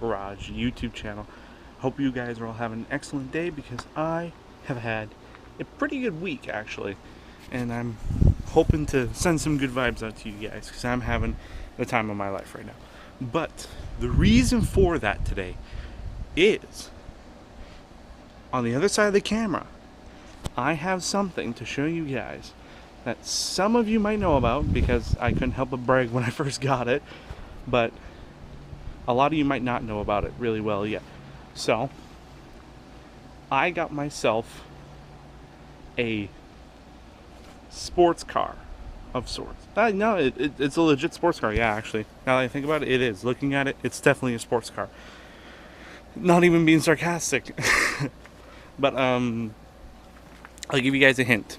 Garage YouTube channel. Hope you guys are all having an excellent day, because I have had a pretty good week actually, and I'm hoping to send some good vibes out to you guys, because I'm having the time of my life right now. But the reason for that today is, on the other side of the camera, I have something to show you guys that some of you might know about, because I couldn't help but brag when I first got it, but a lot of you might not know about it really well yet. So I got myself a sports car of sorts. No, it's a legit sports car. Yeah, actually, now that I think about it, it is. Looking at it, it's definitely a sports car. Not even being sarcastic. But I'll give you guys a hint.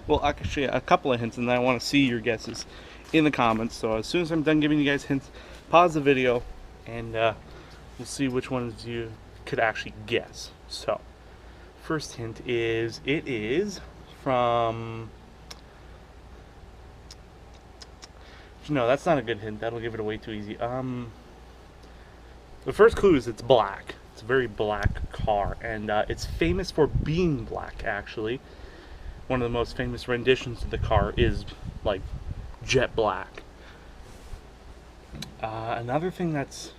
Well, actually, a couple of hints, and then I want to see your guesses in the comments. So as soon as I'm done giving you guys hints, pause the video, and we'll see which ones you could actually guess. So, first hint is, it is from... No, that's not a good hint. That'll give it away too easy. The first clue is it's black. It's a very black car, and it's famous for being black, actually. One of the most famous renditions of the car is, like, jet black. Another thing it's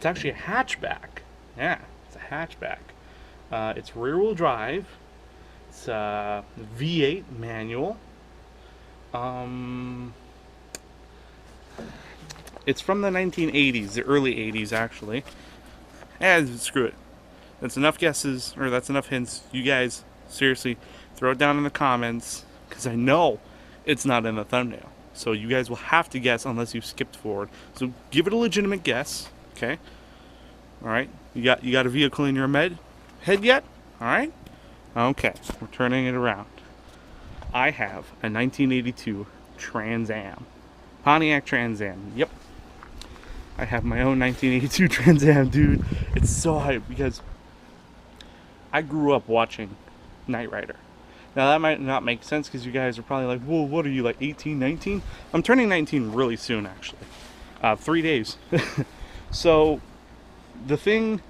actually a hatchback. Yeah, it's a hatchback. It's rear-wheel drive. It's a V8 manual. It's from the 1980s, the early 80s, actually. Screw it. That's enough guesses, or that's enough hints. You guys, seriously, throw it down in the comments, because I know it's not in the thumbnail. So you guys will have to guess unless you skipped forward. So give it a legitimate guess, okay? All right. You got a vehicle in your head yet? All right. Okay. We're turning it around. I have a 1982 Trans Am, Pontiac Trans Am. Yep. I have my own 1982 Trans Am, dude. It's so hype because I grew up watching Knight Rider. Now that might not make sense, because you guys are probably like, whoa, what are you, like 18, 19? I'm turning 19 really soon, actually. 3 days. So the thing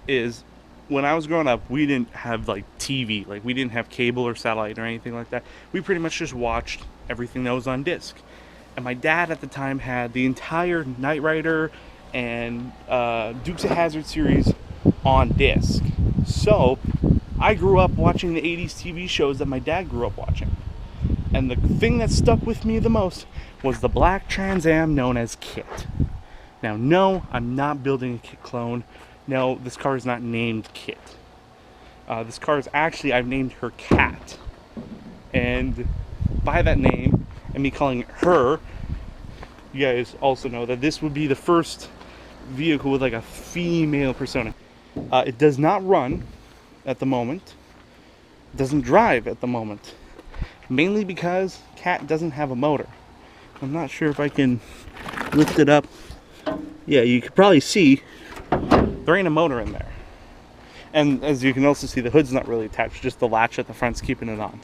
is, when I was growing up, we didn't have like TV. Like, we didn't have cable or satellite or anything like that. We pretty much just watched everything that was on disc. And my dad at the time had the entire Knight Rider and Dukes of Hazzard series on disc. So I grew up watching the 80s TV shows that my dad grew up watching. And the thing that stuck with me the most was the black Trans Am known as Kit. Now, no, I'm not building a Kit clone. No, this car is not named Kit. This car is actually, I've named her Cat. And by that name, and me calling it her, you guys also know that this would be the first vehicle with like a female persona. It does not run at the moment. It doesn't drive at the moment. Mainly because Cat doesn't have a motor. I'm not sure if I can lift it up. Yeah, you could probably see there ain't a motor in there. And as you can also see, the hood's not really attached, just the latch at the front's keeping it on.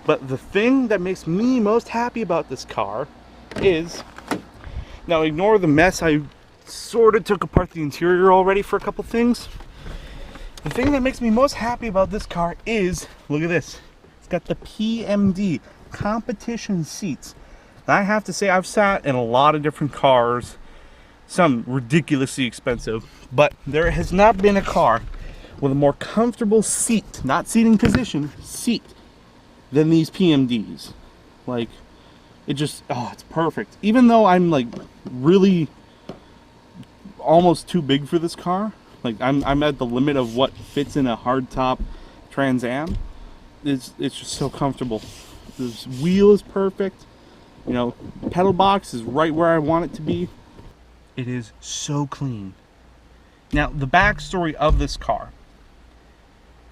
But the thing that makes me most happy about this car is, now ignore the mess, I sort of took apart the interior already for a couple things. The thing that makes me most happy about this car is, look at this. It's got the PMD, competition seats. And I have to say, I've sat in a lot of different cars, some ridiculously expensive, but there has not been a car with a more comfortable seat, not seating position, seat, than these PMDs. Like, it just, oh, it's perfect. Even though I'm like really almost too big for this car, like I'm at the limit of what fits in a hardtop Trans Am. It's just so comfortable. This wheel is perfect. You know, pedal box is right where I want it to be. It is so clean. Now, the backstory of this car.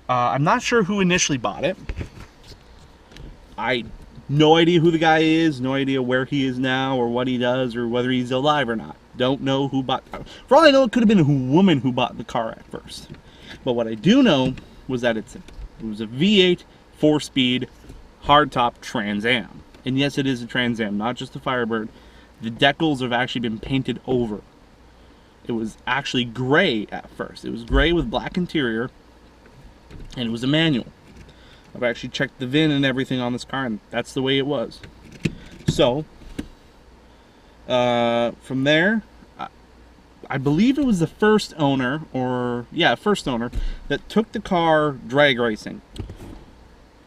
I'm not sure who initially bought it. No idea who the guy is, no idea where he is now or what he does or whether he's alive or not. Don't know who bought the car. For all I know, it could have been a woman who bought the car at first. But what I do know was that it was a V8 4-speed hardtop Trans Am. And yes, it is a Trans Am, not just a Firebird. The decals have actually been painted over. It was actually gray at first. It was gray with black interior, and it was a manual. I've actually checked the VIN and everything on this car, and that's the way it was. So, from there, I believe it was the first owner, first owner, that took the car drag racing.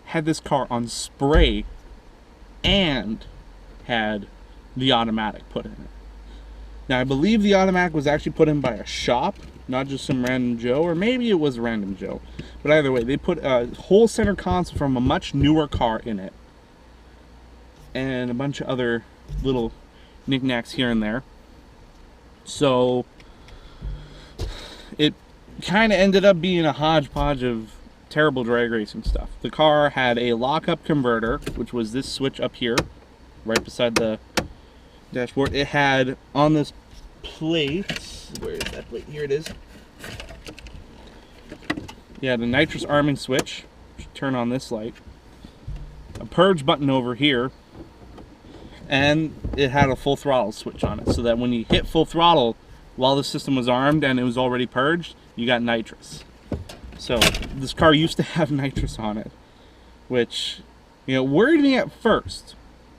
Had this car on spray and had the automatic put in it. Now, I believe the automatic was actually put in by a shop, not just some random Joe, or maybe it was a random Joe. But either way, they put a whole center console from a much newer car in it. And a bunch of other little knickknacks here and there. So it kind of ended up being a hodgepodge of terrible drag racing stuff. The car had a lockup converter, which was this switch up here, right beside the dashboard. It had on this plate, where is that plate? Here it is. Yeah, the nitrous arming switch. Turn on this light. A purge button over here. And it had a full throttle switch on it, so that when you hit full throttle while the system was armed and it was already purged, you got nitrous. So this car used to have nitrous on it, which, you know, worried me at first.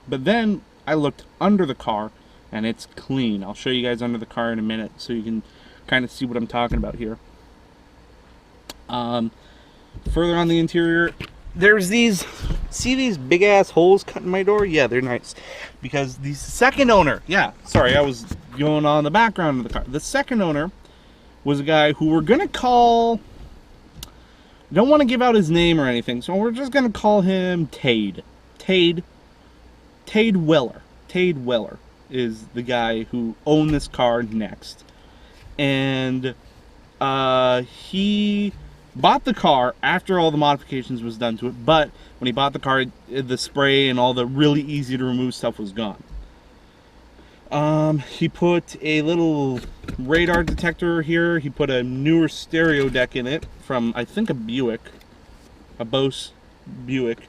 But then I looked under the car and it's clean. I'll show you guys under the car in a minute so you can kind of see what I'm talking about here. Further on the interior, there's these, see these big ass holes cut in my door? Yeah, they're nice. Because the second owner, sorry, I was going on the background of the car. The second owner was a guy who we're gonna call, don't want to give out his name or anything, so we're just gonna call him Tade. Tade Weller. Tade Weller is the guy who owned this car next. And he bought the car after all the modifications was done to it, but when he bought the car, the spray and all the really easy to remove stuff was gone. He put a little radar detector here. He put a newer stereo deck in it from, I think, a Bose Buick.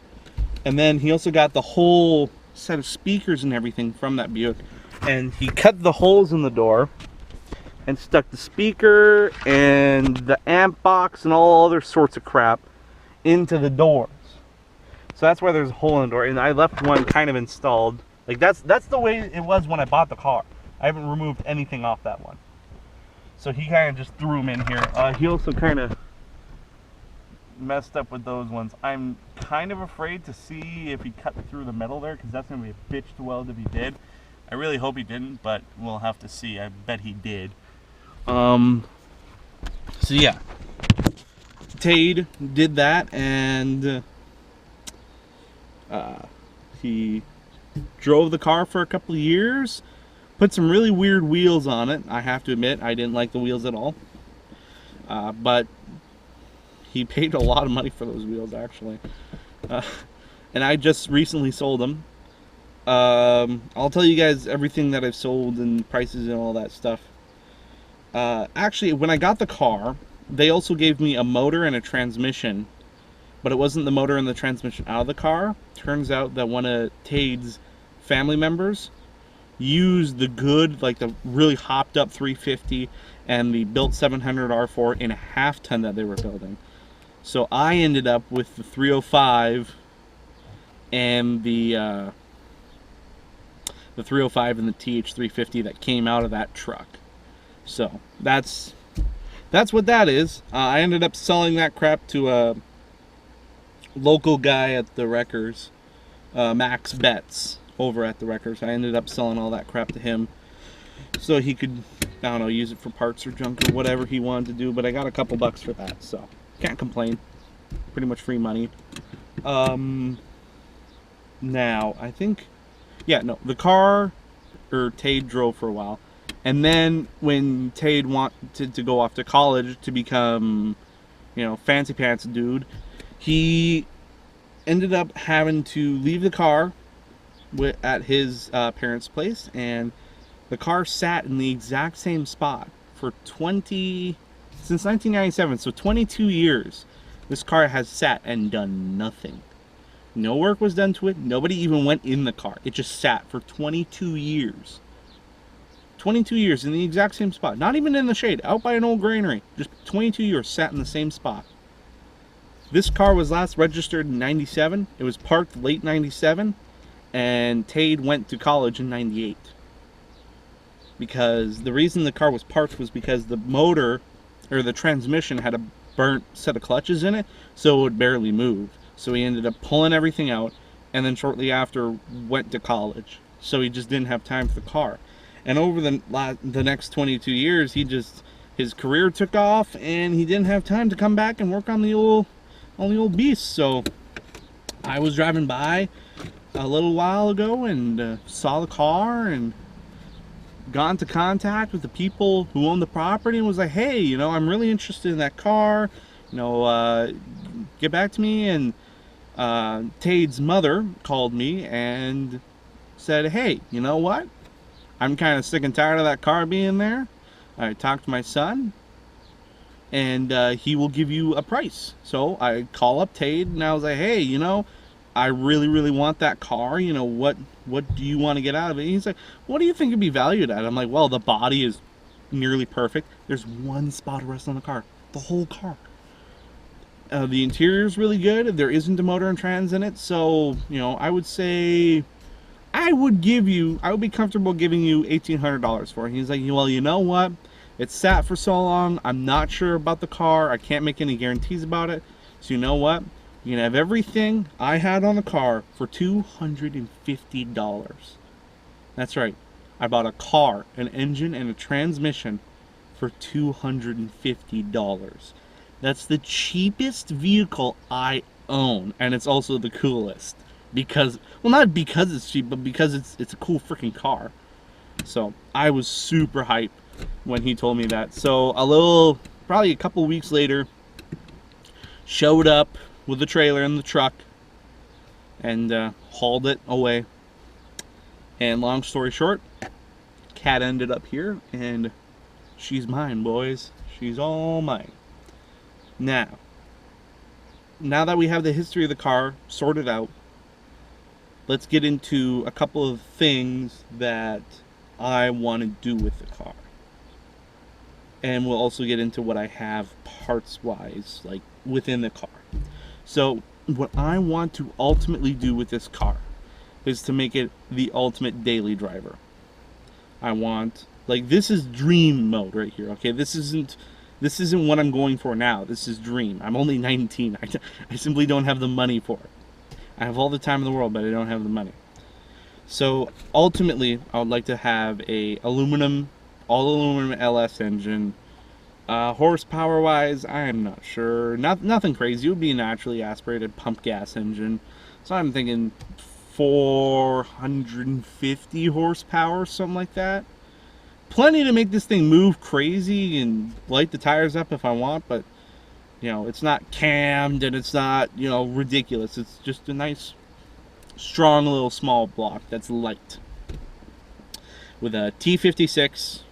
And then he also got the whole set of speakers and everything from that Buick. And he cut the holes in the door and stuck the speaker and the amp box and all other sorts of crap into the doors. So that's why there's a hole in the door, and I left one kind of installed. Like that's the way it was when I bought the car. I haven't removed anything off that one. So he kind of just threw them in here. He also kind of messed up with those ones. I'm kind of afraid to see if he cut through the metal there, because that's going to be a bitch to weld if he did. I really hope he didn't, but we'll have to see. I bet he did. So yeah, Tade did that, and he drove the car for a couple of years, put some really weird wheels on it. I have to admit, I didn't like the wheels at all, but he paid a lot of money for those wheels, actually, and I just recently sold them. I'll tell you guys everything that I've sold and prices and all that stuff. Actually, when I got the car, they also gave me a motor and a transmission, but it wasn't the motor and the transmission out of the car. Turns out that one of Tade's family members used the good, like the really hopped up 350 and the built 700 R4 in a half ton that they were building. So I ended up with the 305 and the 305 and the TH350 that came out of that truck. So that's what that is. I ended up selling that crap to a local guy at the Wreckers, Max Betts over at the Wreckers. I ended up selling all that crap to him so he could, I don't know, use it for parts or junk or whatever he wanted to do, but I got a couple bucks for that, so can't complain. Pretty much free money. Now I think, the car, Tade drove for a while. And then when Tade wanted to go off to college to become, fancy pants dude, he ended up having to leave the car at his parents' place, and the car sat in the exact same spot for since 1997, so 22 years. This car has sat and done nothing. No work was done to it. Nobody even went in the car. It just sat for 22 years. 22 years in the exact same spot. Not even in the shade, out by an old granary. Just 22 years sat in the same spot. This car was last registered in 97. It was parked late 97. And Tade went to college in 98. Because the reason the car was parked was because the motor, or the transmission, had a burnt set of clutches in it. So it would barely move. So he ended up pulling everything out. And then shortly after went to college. So he just didn't have time for the car. And over the next 22 years, his career took off, and he didn't have time to come back and work on the old beast. So I was driving by a little while ago and saw the car and got into contact with the people who own the property and was like, hey, you know, I'm really interested in that car. You know, get back to me. And Tade's mother called me and said, hey, you know what? I'm kind of sick and tired of that car being there. I talked to my son, and he will give you a price. So I call up Tade, and I was like, hey, you know, I really, really want that car. You know, what do you want to get out of it? And he's like, what do you think it'd be valued at? I'm like, well, the body is nearly perfect. There's one spot of rust on the car. The whole car. The interior is really good. There isn't a motor and trans in it. So, you know, I would say I would be comfortable giving you $1,800 for it. He's like, well, you know what? It's sat for so long. I'm not sure about the car. I can't make any guarantees about it. So you know what? You can have everything I had on the car for $250. That's right. I bought a car, an engine, and a transmission for $250. That's the cheapest vehicle I own, and it's also the coolest. Because, well, not because it's cheap, but because it's a cool freaking car. So I was super hyped when he told me that. So probably a couple weeks later, showed up with the trailer and the truck and hauled it away. And long story short, Cat ended up here, and she's mine, boys. She's all mine. Now that we have the history of the car sorted out, let's get into a couple of things that I want to do with the car. And we'll also get into what I have parts-wise, like, within the car. So, what I want to ultimately do with this car is to make it the ultimate daily driver. I want, like, this is dream mode right here, okay? This isn't what I'm going for now. This is dream. I'm only 19. I simply don't have the money for it. I have all the time in the world, but I don't have the money. So ultimately, I would like to have a all aluminum LS engine. Horsepower wise, I am not sure. Nothing crazy. It would be a naturally aspirated pump gas engine. So I'm thinking 450 horsepower, something like that. Plenty to make this thing move crazy and light the tires up if I want, but you know, it's not cammed and it's not, you know, ridiculous. It's just a nice, strong little small block that's light. With a T56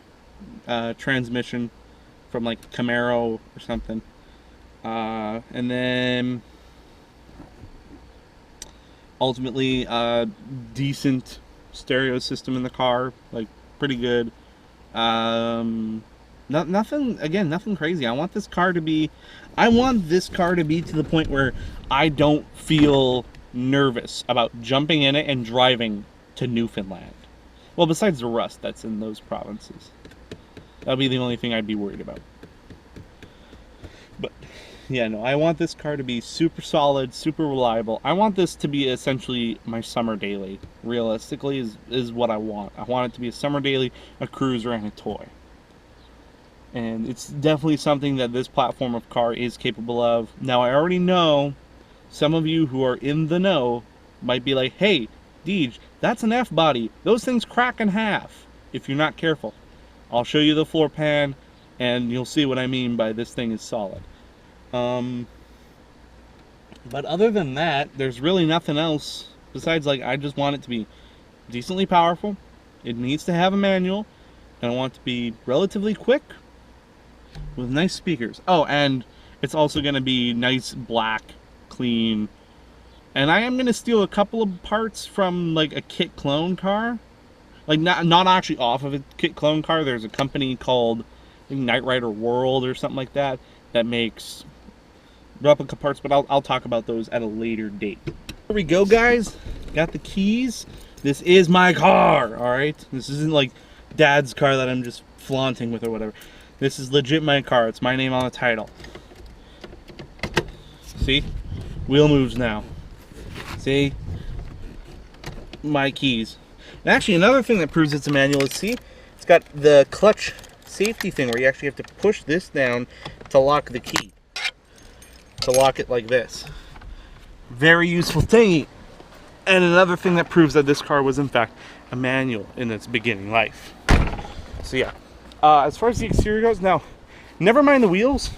transmission from like Camaro or something. And then ultimately a decent stereo system in the car, like pretty good. Nothing crazy. I want this car to be to the point where I don't feel nervous about jumping in it and driving to Newfoundland. Well, besides the rust that's in those provinces. That'll be the only thing I'd be worried about. But yeah, no, I want this car to be super solid, super reliable. I want this to be essentially my summer daily. Realistically is what I want. I want it to be a summer daily, a cruiser, and a toy. And it's definitely something that this platform of car is capable of. Now, I already know some of you who are in the know might be like, hey, Deej, that's an F-body. Those things crack in half if you're not careful. I'll show you the floor pan, and you'll see what I mean by this thing is solid. But other than that, there's really nothing else besides, like, I just want it to be decently powerful. It needs to have a manual, and I want it to be relatively quick with nice speakers. Oh, and it's also going to be nice, black, clean. And I am going to steal a couple of parts from, like, a kit clone car. like not actually off of a kit clone car. There's a company called, I think, Knight Rider World or something like that makes replica parts, but I'll talk about those at a later date. Here we go, guys. Got the keys. This is my car, all right? This isn't like Dad's car that I'm just flaunting with or whatever. This is legit my car. It's my name on the title. See? Wheel moves now. See? My keys. And actually, another thing that proves it's a manual is, see? It's got the clutch safety thing where you actually have to push this down to lock the key. To lock it like this. Very useful thingy. And another thing that proves that this car was in fact a manual in its beginning life. So yeah, as far as the exterior goes, now, never mind the wheels.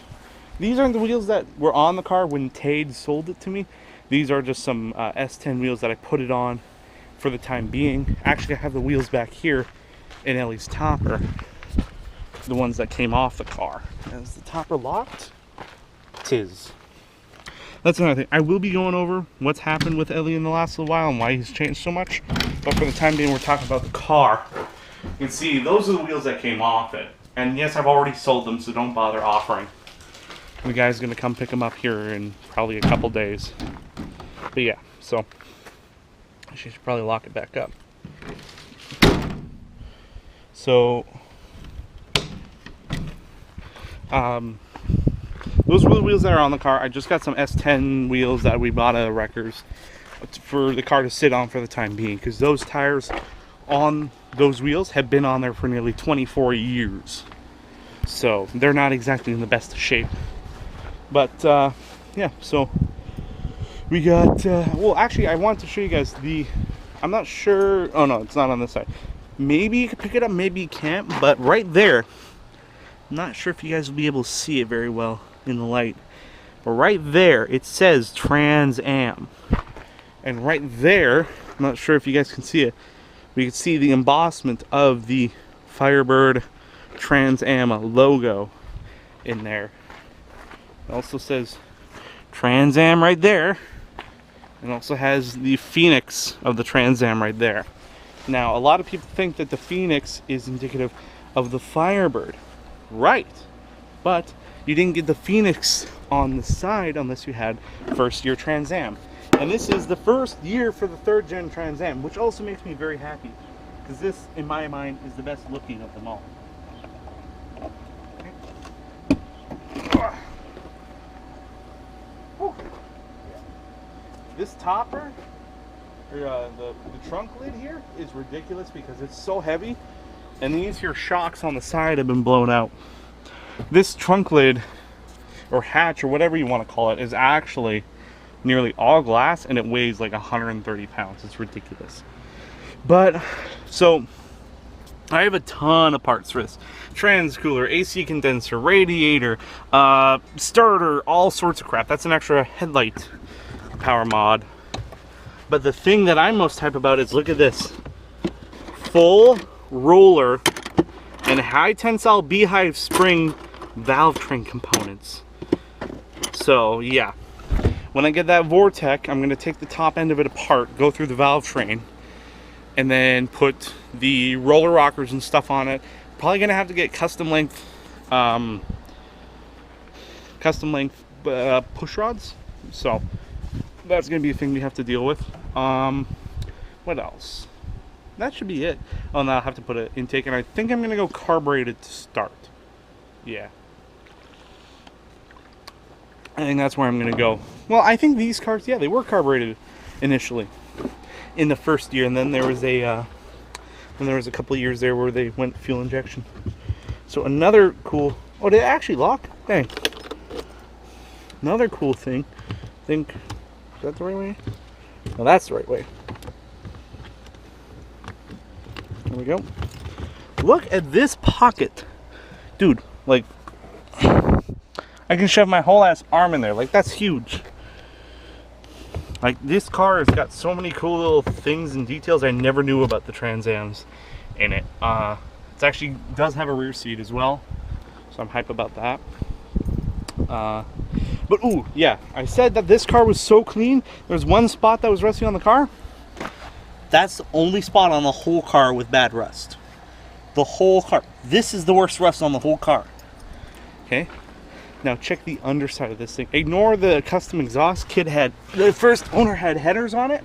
These aren't the wheels that were on the car when Tade sold it to me. These are just some S10 wheels that I put it on for the time being. Actually, I have the wheels back here in Ellie's topper. The ones that came off the car. Is the topper locked? Tis. That's another thing. I will be going over what's happened with Ellie in the last little while and why he's changed so much. But for the time being, we're talking about the car. You can see those are the wheels that came off it. And yes, I've already sold them, so don't bother offering. The guy's going to come pick them up here in probably a couple days. But yeah, so I should probably lock it back up. So, those were the wheels that are on the car. I just got some S10 wheels that we bought at Wreckers for the car to sit on for the time being, because those tires on those wheels have been on there for nearly 24 years. So they're not exactly in the best of shape. But yeah, so we got, well, actually, I wanted to show you guys the, I'm not sure, oh no, it's not on this side. Maybe you can pick it up, maybe you can't, but right there, I'm not sure if you guys will be able to see it very well in the light, but right there it says Trans Am, and right there, I'm not sure if you guys can see it, we can see the embossment of the Firebird Trans Am logo in there. It also says Trans Am right there, and also has the Phoenix of the Trans Am right there. Now, a lot of people think that the Phoenix is indicative of the Firebird, right? But you didn't get the Phoenix on the side unless you had first year Trans Am. And this is the first year for the 3rd gen Trans Am, which also makes me very happy, because this, in my mind, is the best looking of them all. This topper, or the trunk lid here, is ridiculous because it's so heavy, and these here shocks on the side have been blown out. This trunk lid, or hatch, or whatever you want to call it, is actually nearly all glass, and it weighs like 130 pounds. It's ridiculous. But, so, I have a ton of parts for this. Transcooler, AC condenser, radiator, starter, all sorts of crap. That's an extra headlight power mod. But the thing that I'm most hype about is, look at this. Full roller and high tensile beehive spring valve train components. So yeah, when I get that Vortec, I'm going to take the top end of it apart, go through the valve train, and then put the roller rockers and stuff on it. Probably going to have to get custom length push rods. So that's going to be a thing we have to deal with. What else? That should be it. Oh, now I'll have to put an intake, and I think I'm going to go carbureted to start. Yeah. I think that's where I'm going to go. Well, I think these cars, yeah, they were carbureted initially in the first year, and then there was a couple of years there where they went fuel injection. So another cool, oh, did it actually lock? Dang. Another cool thing, I think, is that the right way? No, that's the right way. There we go. Look at this pocket. Dude, like, I can shove my whole ass arm in there. Like, that's huge. Like, this car has got so many cool little things and details I never knew about the Trans Ams in it. It actually does have a rear seat as well, so I'm hype about that. But ooh, yeah, I said that this car was so clean. There's one spot that was rusty on the car. That's the only spot on the whole car with bad rust. The whole car. This is the worst rust on the whole car. Okay. Now check the underside of this thing. Ignore the custom exhaust. The first owner had headers on it.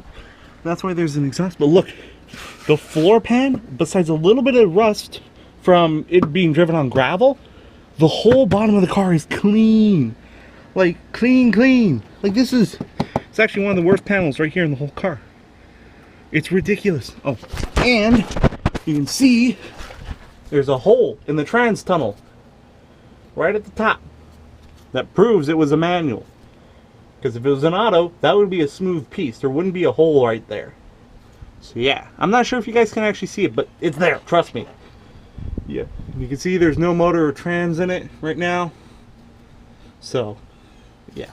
That's why there's an exhaust. But look, the floor pan, besides a little bit of rust from it being driven on gravel, the whole bottom of the car is clean. Like, clean. Like, it's actually one of the worst panels right here in the whole car. It's ridiculous. Oh, and you can see there's a hole in the trans tunnel right at the top that proves it was a manual. Because if it was an auto, that would be a smooth piece. There wouldn't be a hole right there. So yeah, I'm not sure if you guys can actually see it, but it's there, trust me. Yeah, you can see there's no motor or trans in it right now. So, yeah.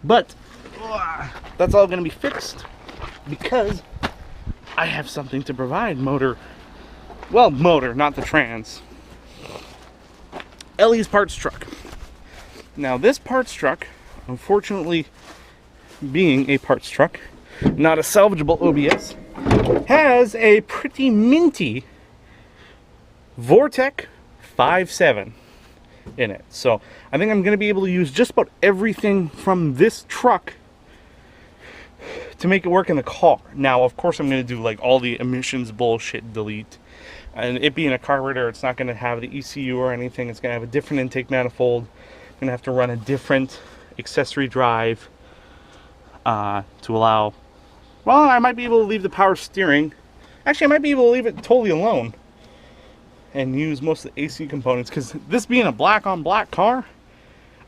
But, that's all going to be fixed because I have something to provide. Motor, not the trans. Ellie's parts truck. Now this parts truck, unfortunately being a parts truck, not a salvageable OBS, has a pretty minty Vortec 5.7 in it. So I think I'm going to be able to use just about everything from this truck to make it work in the car. Now, of course, I'm going to do like all the emissions bullshit delete. And it being a carburetor, it's not going to have the ECU or anything. It's going to have a different intake manifold. I'm going to have to run a different accessory drive to allow... Well, I might be able to leave the power steering. Actually, I might be able to leave it totally alone and use most of the AC components, because this being a black on black car,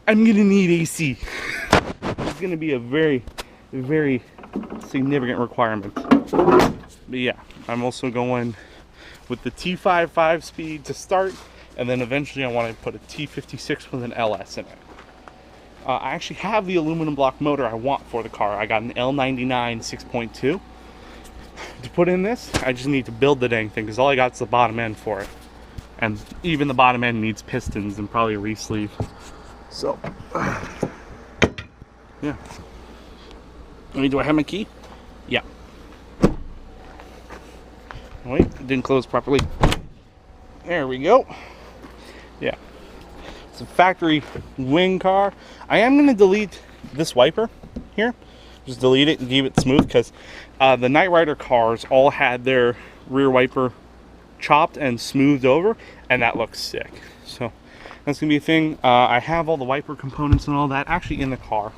I'm going to need AC. It's going to be a very, very significant requirement. But yeah, I'm also going with the T5 5-speed to start, and then eventually I want to put a T56 with an LS in it. I actually have the aluminum block motor I want for the car. I got an L99 6.2 to put in this. I just need to build the dang thing, because all I got is the bottom end for it, and even the bottom end needs pistons and probably a re-sleeve. So yeah. Do I have my key? Yeah. Wait, it didn't close properly. There we go. Yeah. It's a factory wing car. I am going to delete this wiper here. Just delete it and keep it smooth, because the Knight Rider cars all had their rear wiper chopped and smoothed over, and that looks sick. So that's going to be a thing. I have all the wiper components and all that actually in the car.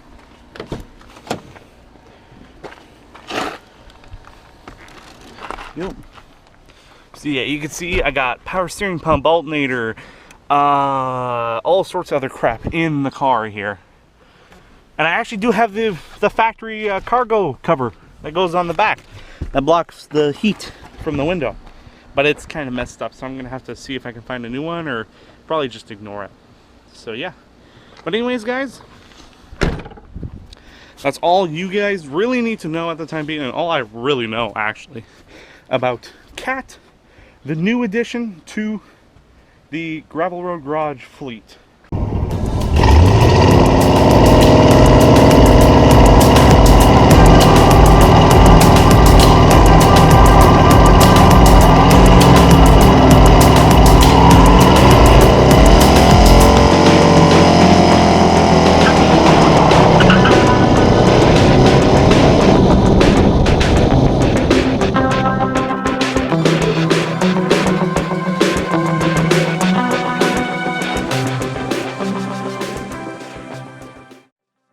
Yep. So yeah, you can see I got power steering pump, alternator, all sorts of other crap in the car here. And I actually do have the factory cargo cover that goes on the back that blocks the heat from the window. But it's kind of messed up, so I'm going to have to see if I can find a new one, or probably just ignore it. So yeah. But anyways, guys, that's all you guys really need to know at the time being, and all I really know, actually, about Cat, the new addition to the Gravel Road Garage fleet.